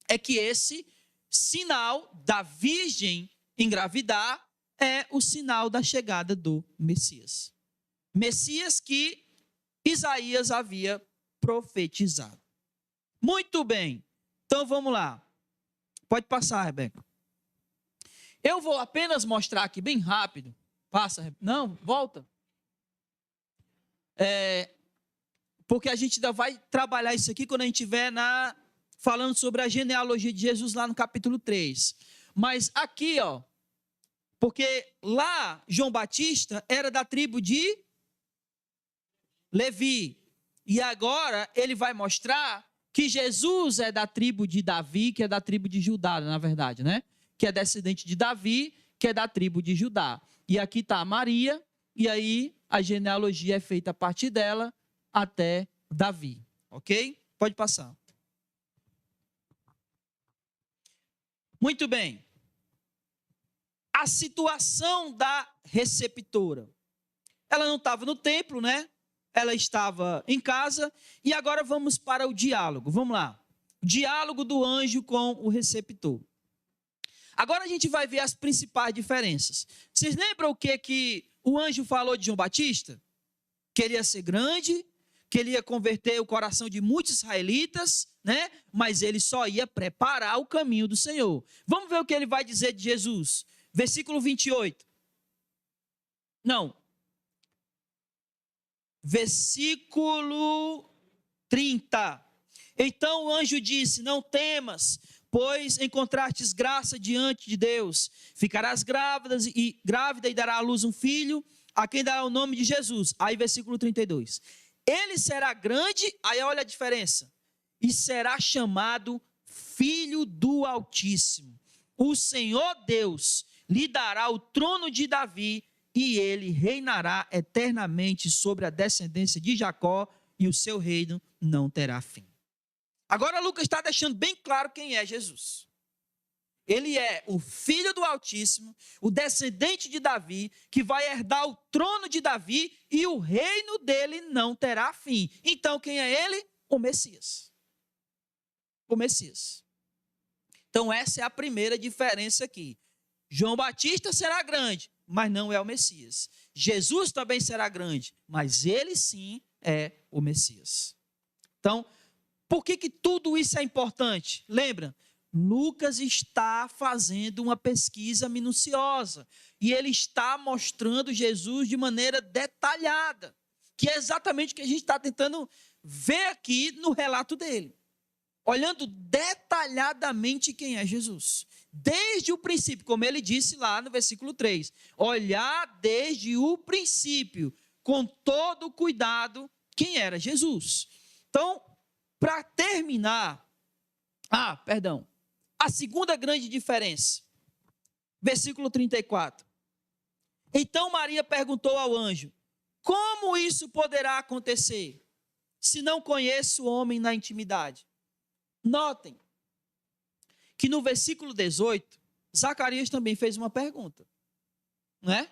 é que esse sinal da virgem engravidar é o sinal da chegada do Messias. Messias que Isaías havia profetizado. Muito bem. Então vamos lá. Pode passar, Rebeca. Eu vou apenas mostrar aqui bem rápido. Passa, Rebeca. Não, volta. Porque a gente ainda vai trabalhar isso aqui quando a gente estiver falando sobre a genealogia de Jesus lá no capítulo 3. Mas aqui, ó, porque lá João Batista era da tribo de Levi. E agora ele vai mostrar que Jesus é da tribo de Davi, que é da tribo de Judá, na verdade, né? Que é descendente de Davi, que é da tribo de Judá. E aqui está Maria, e aí a genealogia é feita a partir dela até Davi. Ok? Pode passar. Muito bem. A situação da receptora. Ela não estava no templo, né? Ela estava em casa. E agora vamos para o diálogo. Vamos lá. Diálogo do anjo com o receptor. Agora a gente vai ver as principais diferenças. Vocês lembram o que o anjo falou de João Batista? Que ele ia ser grande, que ele ia converter o coração de muitos israelitas, né? Mas ele só ia preparar o caminho do Senhor. Vamos ver o que ele vai dizer de Jesus. Versículo 28. Não. Versículo 30. Então o anjo disse: não temas, pois encontrastes graça diante de Deus. Ficarás grávida e dará à luz um filho, a quem dará o nome de Jesus. Aí versículo 32. Ele será grande, aí olha a diferença, e será chamado Filho do Altíssimo. O Senhor Deus lhe dará o trono de Davi, e ele reinará eternamente sobre a descendência de Jacó, e o seu reino não terá fim. Agora Lucas está deixando bem claro quem é Jesus. Ele é o Filho do Altíssimo, o descendente de Davi, que vai herdar o trono de Davi e o reino dele não terá fim. Então, quem é ele? O Messias. O Messias. Então, essa é a primeira diferença aqui. João Batista será grande, mas não é o Messias. Jesus também será grande, mas ele sim é o Messias. Então, por que tudo isso é importante? Lembra? Lucas está fazendo uma pesquisa minuciosa e ele está mostrando Jesus de maneira detalhada, que é exatamente o que a gente está tentando ver aqui no relato dele, olhando detalhadamente quem é Jesus, desde o princípio, como ele disse lá no versículo 3, olhar desde o princípio, com todo cuidado, quem era Jesus. Então, para terminar, a segunda grande diferença, versículo 34. Então Maria perguntou ao anjo: como isso poderá acontecer, se não conheço o homem na intimidade? Notem que no versículo 18, Zacarias também fez uma pergunta, não é?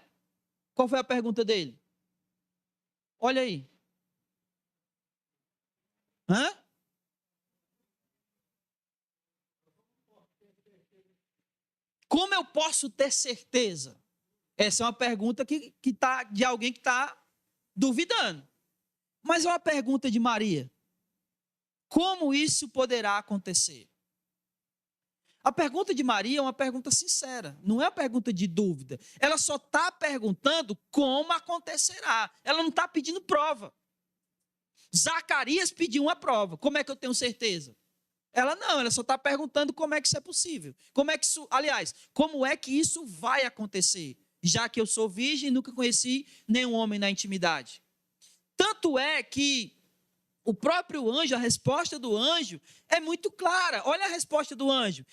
Qual foi a pergunta dele? Olha aí. Como eu posso ter certeza? Essa é uma pergunta que tá, de alguém que está duvidando. Mas é uma pergunta de Maria. Como isso poderá acontecer? A pergunta de Maria é uma pergunta sincera, não é uma pergunta de dúvida. Ela só está perguntando como acontecerá. Ela não está pedindo prova. Zacarias pediu uma prova. Como é que eu tenho certeza? Ela não, ela só está perguntando como é que isso é possível. Como é que isso vai acontecer? Já que eu sou virgem e nunca conheci nenhum homem na intimidade. Tanto é que o próprio anjo, a resposta do anjo é muito clara. Olha a resposta do anjo.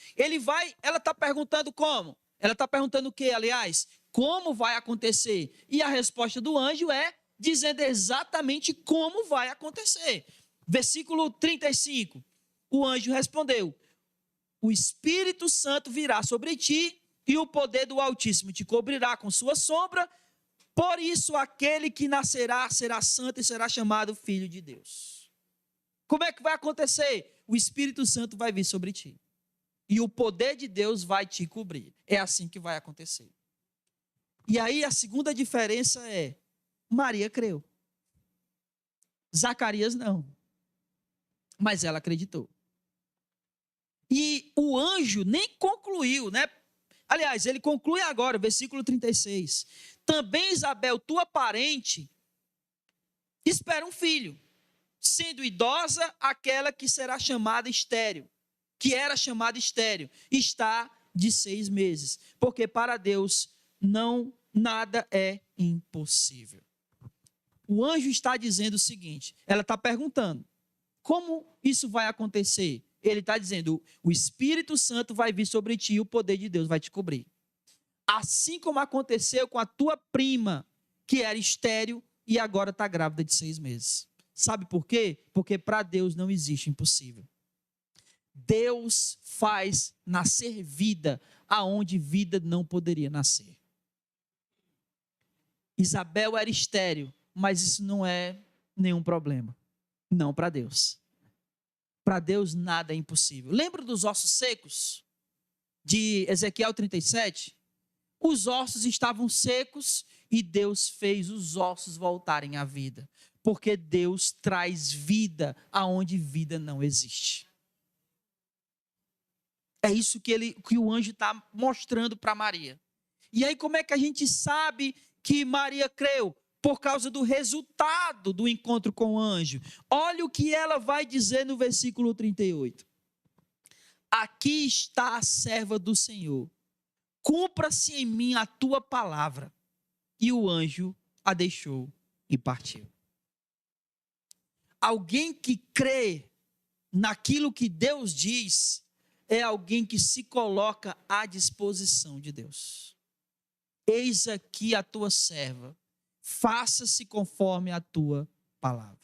Ela está perguntando como? Ela está perguntando o quê, aliás? Como vai acontecer? E a resposta do anjo é dizendo exatamente como vai acontecer. Versículo 35. O anjo respondeu: o Espírito Santo virá sobre ti e o poder do Altíssimo te cobrirá com sua sombra. Por isso, aquele que nascerá será santo e será chamado Filho de Deus. Como é que vai acontecer? O Espírito Santo vai vir sobre ti. E o poder de Deus vai te cobrir. É assim que vai acontecer. E aí a segunda diferença é: Maria creu. Zacarias não. Mas ela acreditou. E o anjo nem concluiu, né? Aliás, ele conclui agora, versículo 36. Também Isabel, tua parente, espera um filho, sendo idosa aquela que será chamada estéril, que era chamada estéril, está de 6 meses, porque para Deus nada é impossível. O anjo está dizendo o seguinte, ela está perguntando, como isso vai acontecer? Ele está dizendo, o Espírito Santo vai vir sobre ti e o poder de Deus vai te cobrir. Assim como aconteceu com a tua prima, que era estéril e agora está grávida de 6 meses. Sabe por quê? Porque para Deus não existe impossível. Deus faz nascer vida aonde vida não poderia nascer. Isabel era estéril, mas isso não é nenhum problema. Não para Deus. Para Deus nada é impossível. Lembra dos ossos secos? De Ezequiel 37? Os ossos estavam secos e Deus fez os ossos voltarem à vida. Porque Deus traz vida aonde vida não existe. É isso que o anjo está mostrando para Maria. E aí como é que a gente sabe que Maria creu? Por causa do resultado do encontro com o anjo. Olha o que ela vai dizer no versículo 38. Aqui está a serva do Senhor. Cumpra-se em mim a tua palavra. E o anjo a deixou e partiu. Alguém que crê naquilo que Deus diz é alguém que se coloca à disposição de Deus. Eis aqui a tua serva. Faça-se conforme a tua palavra.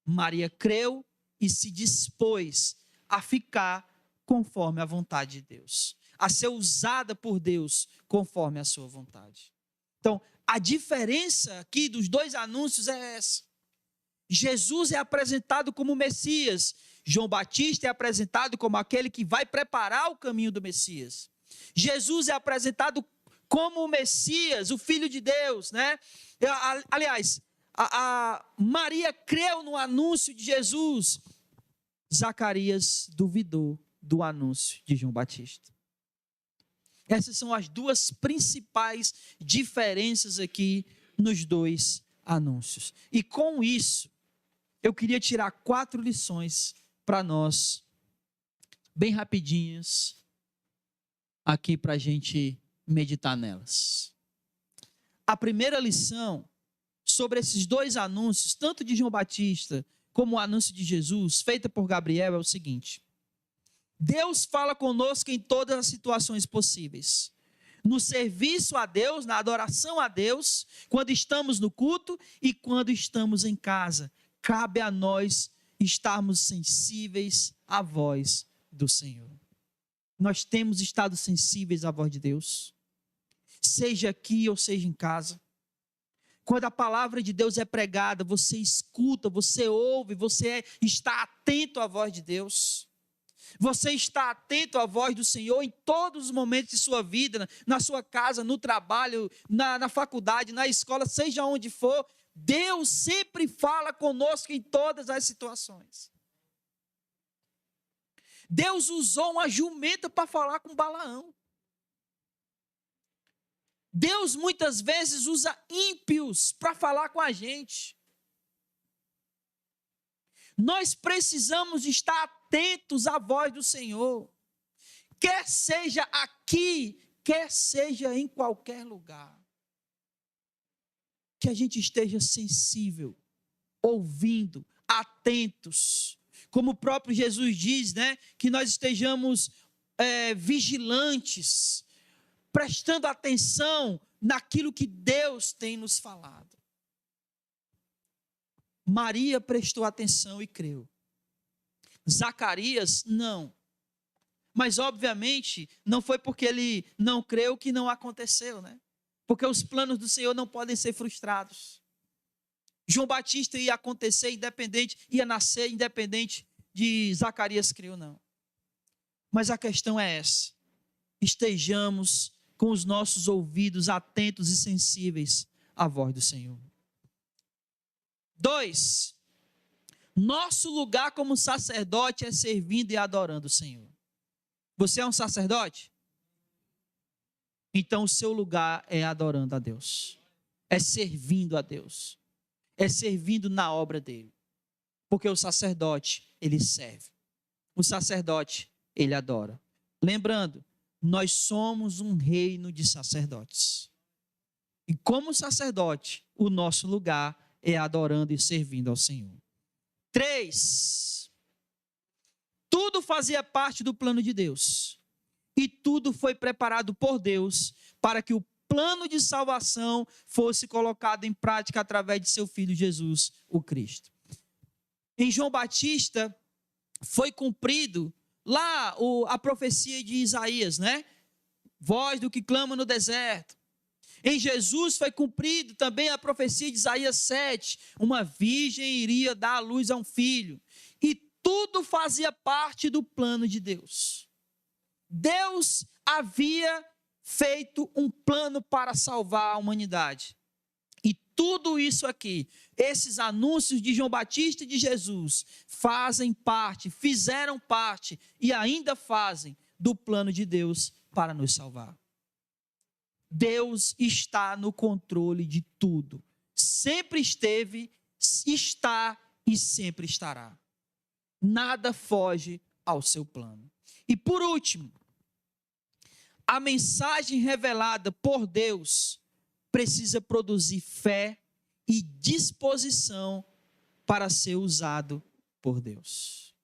Maria creu e se dispôs a ficar conforme a vontade de Deus, a ser usada por Deus conforme a sua vontade. Então, a diferença aqui dos dois anúncios é essa. Jesus é apresentado como Messias, João Batista é apresentado como aquele que vai preparar o caminho do Messias. Jesus é apresentado como o Messias, o Filho de Deus, né? Aliás, a Maria creu no anúncio de Jesus. Zacarias duvidou do anúncio de João Batista. Essas são as duas principais diferenças aqui nos dois anúncios. E com isso, eu queria tirar 4 lições para nós, bem rapidinhas, aqui para a gente meditar nelas. A primeira lição sobre esses dois anúncios, tanto de João Batista como o anúncio de Jesus, feita por Gabriel, é o seguinte: Deus fala conosco em todas as situações possíveis. No serviço a Deus, na adoração a Deus, quando estamos no culto e quando estamos em casa. Cabe a nós estarmos sensíveis à voz do Senhor. Nós temos estado sensíveis à voz de Deus, seja aqui ou seja em casa. Quando a palavra de Deus é pregada, você escuta, você ouve, você está atento à voz de Deus. Você está atento à voz do Senhor em todos os momentos de sua vida, na sua casa, no trabalho, na faculdade, na escola, seja onde for. Deus sempre fala conosco em todas as situações. Deus usou uma jumenta para falar com Balaão. Deus muitas vezes usa ímpios para falar com a gente. Nós precisamos estar atentos à voz do Senhor, quer seja aqui, quer seja em qualquer lugar. Que a gente esteja sensível, ouvindo, atentos. Como o próprio Jesus diz, né? Que nós estejamos vigilantes, prestando atenção naquilo que Deus tem nos falado. Maria prestou atenção e creu. Zacarias, não. Mas, obviamente, não foi porque ele não creu que não aconteceu, né? Porque os planos do Senhor não podem ser frustrados. João Batista ia acontecer independente, ia nascer independente de Zacarias crer ou não. Mas a questão é essa. Estejamos com os nossos ouvidos atentos e sensíveis à voz do Senhor. 2. Nosso lugar como sacerdote é servindo e adorando o Senhor. Você é um sacerdote? Então o seu lugar é adorando a Deus. É servindo a Deus. É servindo na obra dele. Porque o sacerdote, ele serve. O sacerdote, ele adora. Lembrando, nós somos um reino de sacerdotes. E como sacerdote, o nosso lugar é adorando e servindo ao Senhor. 3. Tudo fazia parte do plano de Deus. E tudo foi preparado por Deus para que o plano de salvação fosse colocado em prática através de seu Filho Jesus, o Cristo. Em João Batista foi cumprido lá a profecia de Isaías, né? Voz do que clama no deserto. Em Jesus foi cumprido também a profecia de Isaías 7. Uma virgem iria dar à luz a um filho. E tudo fazia parte do plano de Deus. Deus havia feito um plano para salvar a humanidade. E tudo isso aqui, esses anúncios de João Batista e de Jesus, fazem parte, fizeram parte e ainda fazem do plano de Deus para nos salvar. Deus está no controle de tudo. Sempre esteve, está e sempre estará. Nada foge ao seu plano. E por último, a mensagem revelada por Deus precisa produzir fé e disposição para ser usado por Deus.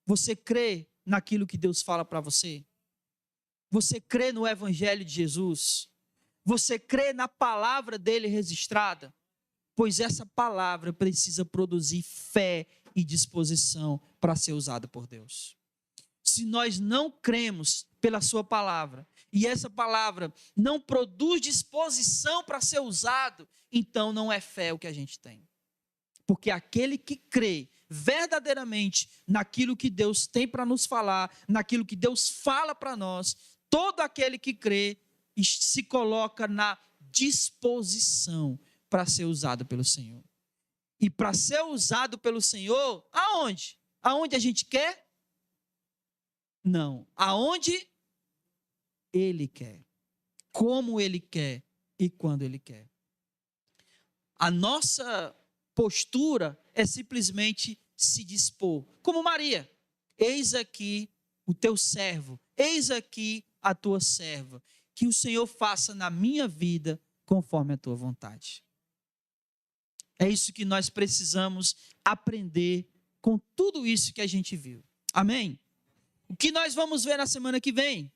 Você crê naquilo que Deus fala para você? Você crê no Evangelho de Jesus? Você crê na palavra dele registrada? Pois essa palavra precisa produzir fé e disposição para ser usada por Deus. Se nós não cremos pela sua palavra, e essa palavra não produz disposição para ser usado, então não é fé o que a gente tem. Porque aquele que crê verdadeiramente naquilo que Deus tem para nos falar, naquilo que Deus fala para nós, todo aquele que crê se coloca na disposição para ser usado pelo Senhor. E para ser usado pelo Senhor, aonde? Aonde a gente quer? Não. Aonde Ele quer. Como Ele quer e quando Ele quer. A nossa postura é simplesmente se dispor. Como Maria. Eis aqui o teu servo. Eis aqui a tua serva. Que o Senhor faça na minha vida conforme a tua vontade. É isso que nós precisamos aprender com tudo isso que a gente viu. Amém? O que nós vamos ver na semana que vem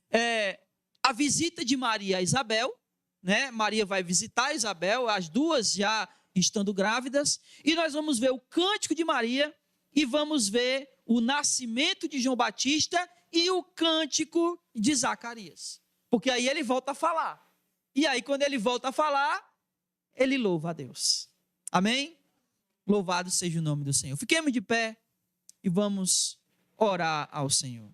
é a visita de Maria a Isabel, né? Maria vai visitar Isabel, as duas já estando grávidas, e nós vamos ver o cântico de Maria e vamos ver o nascimento de João Batista e o cântico de Zacarias. Porque aí ele volta a falar. E aí quando ele volta a falar, ele louva a Deus. Amém? Louvado seja o nome do Senhor. Fiquemos de pé e vamos orar ao Senhor.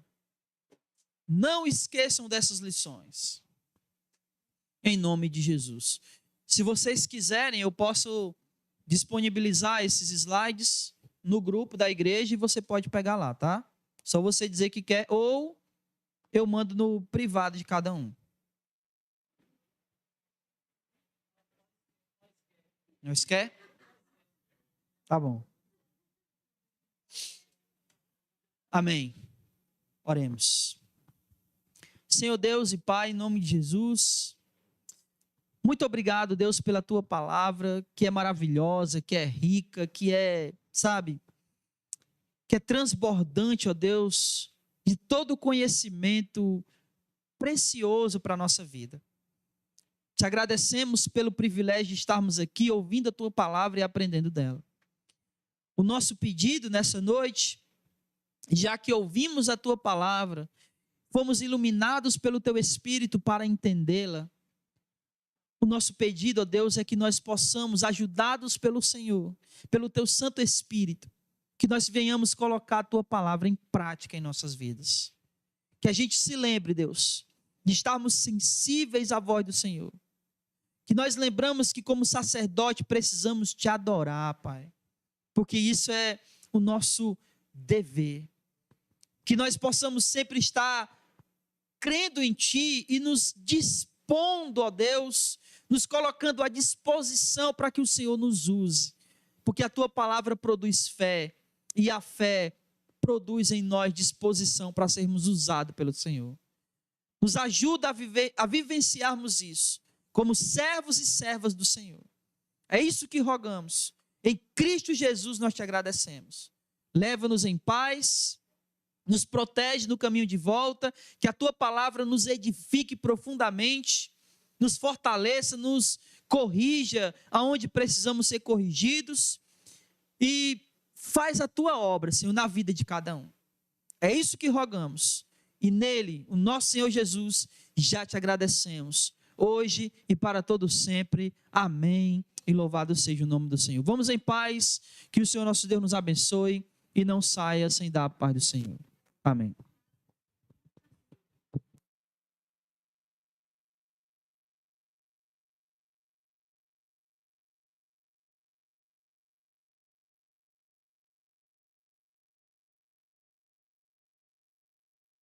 Não esqueçam dessas lições. Em nome de Jesus. Se vocês quiserem, eu posso disponibilizar esses slides no grupo da igreja e você pode pegar lá, tá? Só você dizer que quer, ou eu mando no privado de cada um. Nós quer? Tá bom. Amém. Oremos. Senhor Deus e Pai, em nome de Jesus, muito obrigado, Deus, pela tua palavra, que é maravilhosa, que é rica, que é, sabe, que é transbordante, ó Deus, de todo conhecimento precioso para a nossa vida. Te agradecemos pelo privilégio de estarmos aqui ouvindo a tua palavra e aprendendo dela. O nosso pedido nessa noite, já que ouvimos a tua palavra, fomos iluminados pelo teu Espírito para entendê-la. O nosso pedido, ó Deus, é que nós possamos, ajudados pelo Senhor, pelo teu Santo Espírito, que nós venhamos colocar a tua palavra em prática em nossas vidas. Que a gente se lembre, Deus, de estarmos sensíveis à voz do Senhor. Que nós lembramos que como sacerdote precisamos te adorar, Pai. Porque isso é o nosso dever. Que nós possamos sempre estar crendo em Ti e nos dispondo, ó Deus, nos colocando à disposição para que o Senhor nos use. Porque a Tua palavra produz fé e a fé produz em nós disposição para sermos usados pelo Senhor. Nos ajuda a vivenciarmos isso como servos e servas do Senhor. É isso que rogamos. Em Cristo Jesus nós te agradecemos. Leva-nos em paz, nos protege no caminho de volta, que a tua palavra nos edifique profundamente, nos fortaleça, nos corrija aonde precisamos ser corrigidos e faz a tua obra, Senhor, na vida de cada um. É isso que rogamos. E nele, o nosso Senhor Jesus, já te agradecemos, hoje e para todo sempre. Amém. E louvado seja o nome do Senhor. Vamos em paz, que o Senhor nosso Deus nos abençoe e não saia sem dar a paz do Senhor. Amém.